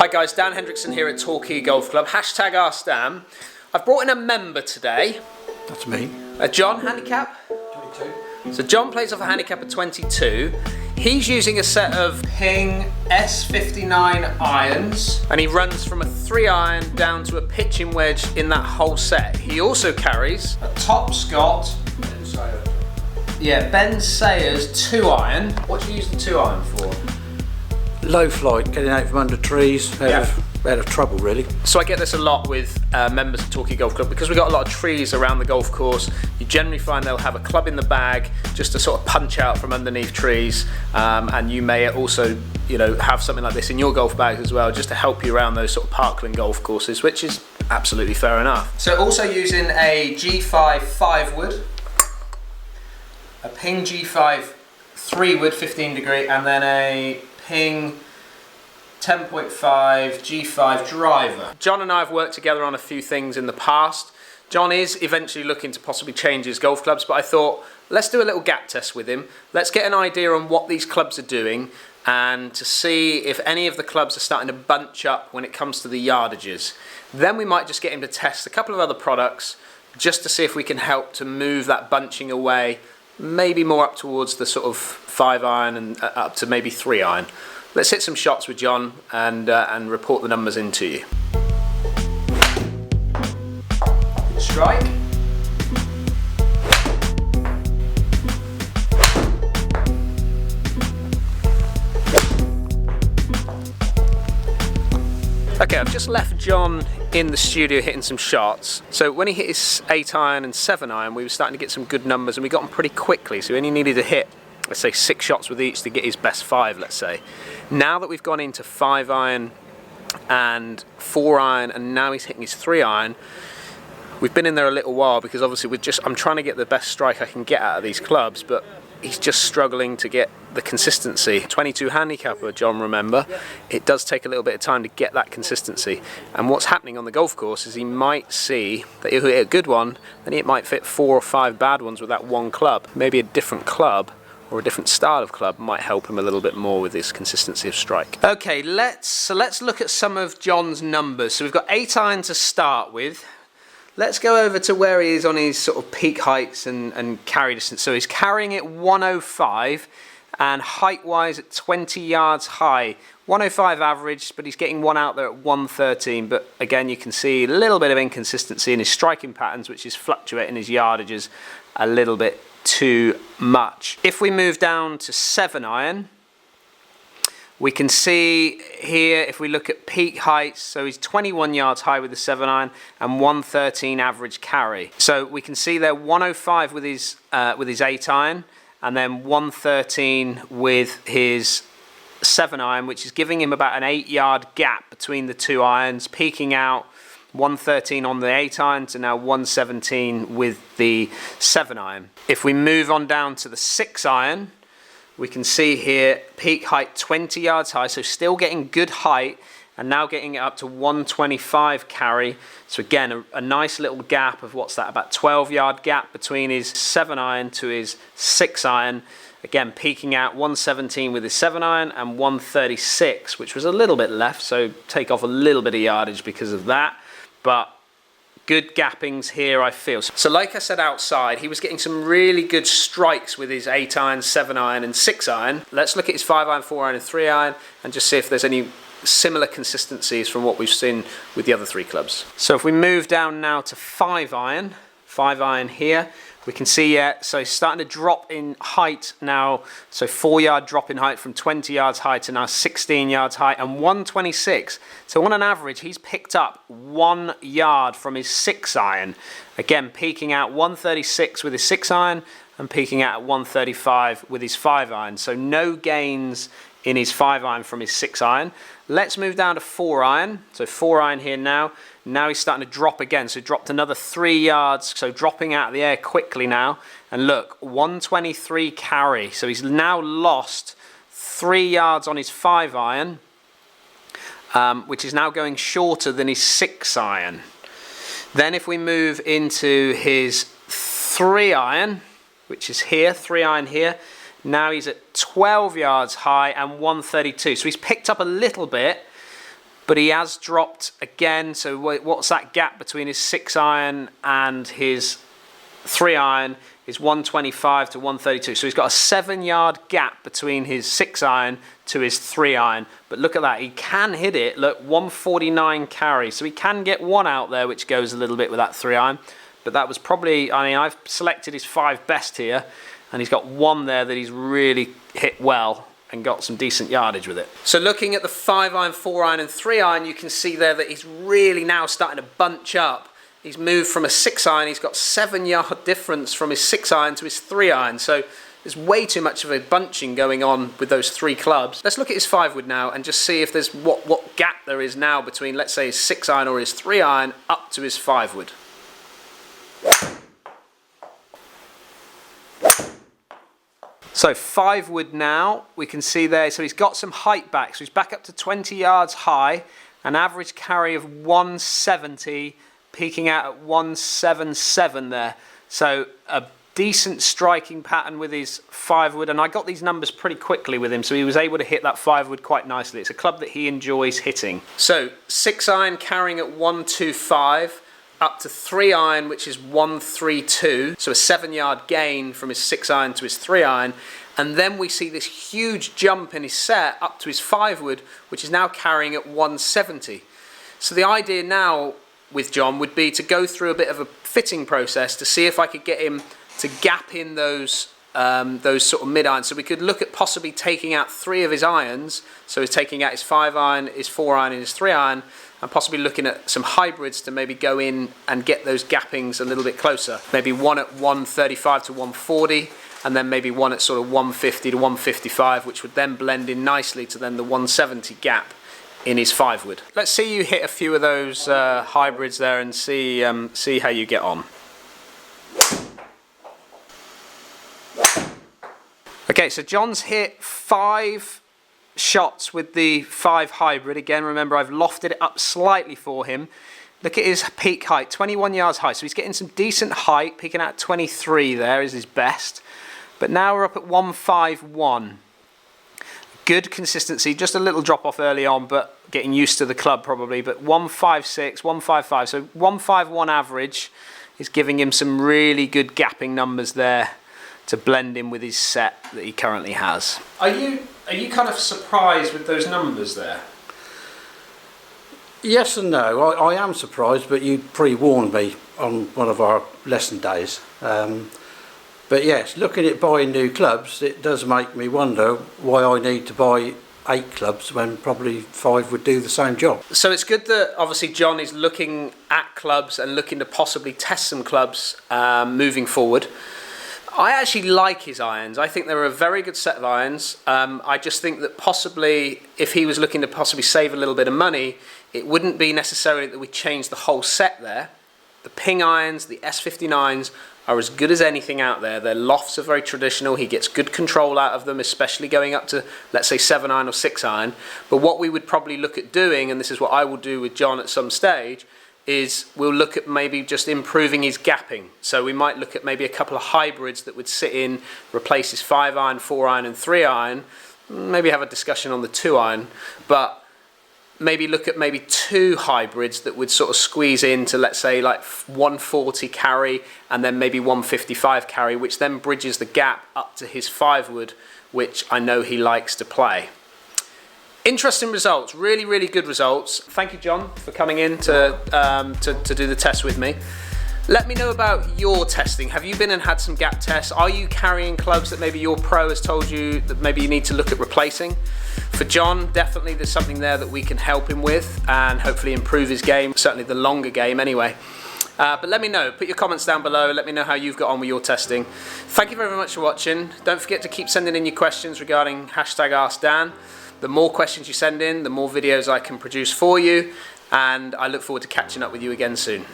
Hi guys, Dan Hendriksen here at Torquay Golf Club. Hashtag Ask Dan. I've brought in a member today. That's me. John, handicap? 22. So John plays off a handicap of 22. He's using a set of Ping S59 irons, and he runs from a 3-iron down to a pitching wedge in that whole set. He also carries a Top Scott. Ben Sayers 2-iron. What do you use the 2-iron for? Low flight, getting out from under trees, out of trouble really. So I get this a lot with members of Torquay Golf Club because we've got a lot of trees around the golf course. You generally find they'll have a club in the bag just to sort of punch out from underneath trees, and you may also, have something like this in your golf bag as well, just to help you around those sort of parkland golf courses, which is absolutely fair enough. So also using a G5 5-wood, a Ping G5 3-wood 15 degree, and then a Ping 10.5 G5 driver. John and I have worked together on a few things in the past. John is eventually looking to possibly change his golf clubs, but I thought let's do a little gap test with him. Let's get an idea on what these clubs are doing and to see if any of the clubs are starting to bunch up when it comes to the yardages. Then we might just get him to test a couple of other products just to see if we can help to move that bunching away, maybe more up towards the sort of 5-iron and up to maybe 3-iron. Let's hit some shots with John and report the numbers into you. Good strike. Okay, I've just left John in the studio hitting some shots. So when he hit his 8-iron and 7-iron, we were starting to get some good numbers and we got them pretty quickly. So he only needed to hit, let's say, 6 shots with each to get his best 5, let's say. Now that we've gone into 5-iron and 4-iron and now he's hitting his 3-iron, we've been in there a little while because obviously I'm trying to get the best strike I can get out of these clubs, but he's just struggling to get the consistency. 22 handicapper, John, remember, it does take a little bit of time to get that consistency. And what's happening on the golf course is he might see that he'll hit a good one, then it might fit 4 or 5 bad ones with that one club. Maybe a different club or a different style of club might help him a little bit more with this consistency of strike. Okay, let's look at some of John's numbers. So we've got 8-iron to start with. Let's go over to where he is on his sort of peak heights and carry distance. So he's carrying it 105 and height-wise at 20 yards high. 105 average, but he's getting one out there at 113. But again, you can see a little bit of inconsistency in his striking patterns, which is fluctuating his yardages a little bit too much. If we move down to 7-iron, we can see here, if we look at peak heights, so he's 21 yards high with the 7-iron and 113 average carry. So we can see there 105 with his 8-iron and then 113 with his 7-iron, which is giving him about an 8-yard gap between the 2 irons, peaking out 113 on the 8-iron to now 117 with the 7-iron. If we move on down to the 6-iron, we can see here peak height 20 yards high, so still getting good height and now getting it up to 125 carry. So again, a nice little gap of what's that, about 12-yard gap between his 7-iron to his 6-iron. Again, peaking out 117 with his 7-iron and 136, which was a little bit left, so take off a little bit of yardage because of that. But good gappings here, I feel. So like I said outside, he was getting some really good strikes with his 8-iron, 7-iron and 6-iron. Let's look at his 5-iron, 4-iron and 3-iron and just see if there's any similar consistencies from what we've seen with the other 3 clubs. So if we move down now to 5-iron here, we can see, so he's starting to drop in height now. So 4-yard drop in height from 20 yards high to now 16 yards high and 126. So on an average, he's picked up 1 yard from his 6-iron. Again, peaking out 136 with his 6-iron and peaking out at 135 with his 5-iron. So no gains in his 5-iron from his 6-iron. Let's move down to 4-iron. So 4-iron here now. Now he's starting to drop again. So dropped another 3 yards. So dropping out of the air quickly now. And look, 123 carry. So he's now lost 3 yards on his 5-iron, which is now going shorter than his 6-iron. Then if we move into his 3-iron, which is here, 3-iron here, now he's at 12 yards high and 132. So he's picked up a little bit, but he has dropped again. So what's that gap between his 6-iron and his 3-iron? Is 125 to 132. So he's got a 7-yard gap between his 6-iron to his 3-iron. But look at that, he can hit it. Look, 149 carry. So he can get one out there, which goes a little bit with that 3-iron. But that was probably, I mean, I've selected his 5 best here, and he's got one there that he's really hit well and got some decent yardage with it. So looking at the 5-iron, 4-iron and 3-iron, you can see there that he's really now starting to bunch up. He's moved from a 6-iron, he's got 7-yard difference from his 6-iron to his 3-iron. So there's way too much of a bunching going on with those 3 clubs. Let's look at his 5-wood now and just see if there's what gap there is now between, let's say, his 6-iron or his 3-iron up to his 5-wood. So 5-wood now, we can see there, so he's got some height back. So he's back up to 20 yards high, an average carry of 170, peaking out at 177 there. So a decent striking pattern with his 5-wood, and I got these numbers pretty quickly with him, so he was able to hit that 5-wood quite nicely. It's a club that he enjoys hitting. So 6-iron carrying at 125, up to 3-iron, which is 132, so a 7-yard gain from his 6-iron to his 3-iron. And then we see this huge jump in his set up to his 5-wood, which is now carrying at 170. So the idea now with John would be to go through a bit of a fitting process to see if I could get him to gap in those sort of mid-irons. So we could look at possibly taking out 3 of his irons. So he's taking out his 5-iron, his 4-iron and his 3-iron, and possibly looking at some hybrids to maybe go in and get those gappings a little bit closer. Maybe one at 135 to 140, and then maybe one at sort of 150 to 155, which would then blend in nicely to then the 170 gap in his 5-wood. Let's see you hit a few of those hybrids there and see how you get on. Okay, so John's hit 5 shots with the 5 hybrid. Again, remember I've lofted it up slightly for him. Look at his peak height, 21 yards high. So he's getting some decent height, peaking out at 23 there is his best. But now we're up at 151. Good consistency, just a little drop off early on, but getting used to the club probably. But 156, 155, so 151 average is giving him some really good gapping numbers there to blend in with his set that he currently has. Are you kind of surprised with those numbers there? Yes and no. I am surprised, but you pre-warned me on one of our lesson days. But yes, looking at buying new clubs, it does make me wonder why I need to buy 8 clubs when probably 5 would do the same job. So it's good that obviously John is looking at clubs and looking to possibly test some clubs moving forward. I actually like his irons. I think they're a very good set of irons. I just think that possibly if he was looking to possibly save a little bit of money, it wouldn't be necessarily that we change the whole set there. The Ping irons, the S59s, are as good as anything out there. Their lofts are very traditional. He gets good control out of them, especially going up to, let's say, 7-iron or 6-iron. But what we would probably look at doing, and this is what I will do with John at some stage, is we'll look at maybe just improving his gapping. So we might look at maybe a couple of hybrids that would sit in, replace his 5-iron, 4-iron and 3-iron, maybe have a discussion on the 2-iron, but maybe look at maybe 2 hybrids that would sort of squeeze into, let's say, like 140 carry and then maybe 155 carry, which then bridges the gap up to his 5-wood, which I know he likes to play. Interesting results, really, really good results. Thank you, John, for coming in to do the test with me. Let me know about your testing. Have you been and had some gap tests? Are you carrying clubs that maybe your pro has told you that maybe you need to look at replacing? For John, definitely there's something there that we can help him with and hopefully improve his game, certainly the longer game anyway. But let me know, put your comments down below, let me know how you've got on with your testing. Thank you very much for watching. Don't forget to keep sending in your questions regarding #AskDan. The more questions you send in, the more videos I can produce for you, and I look forward to catching up with you again soon.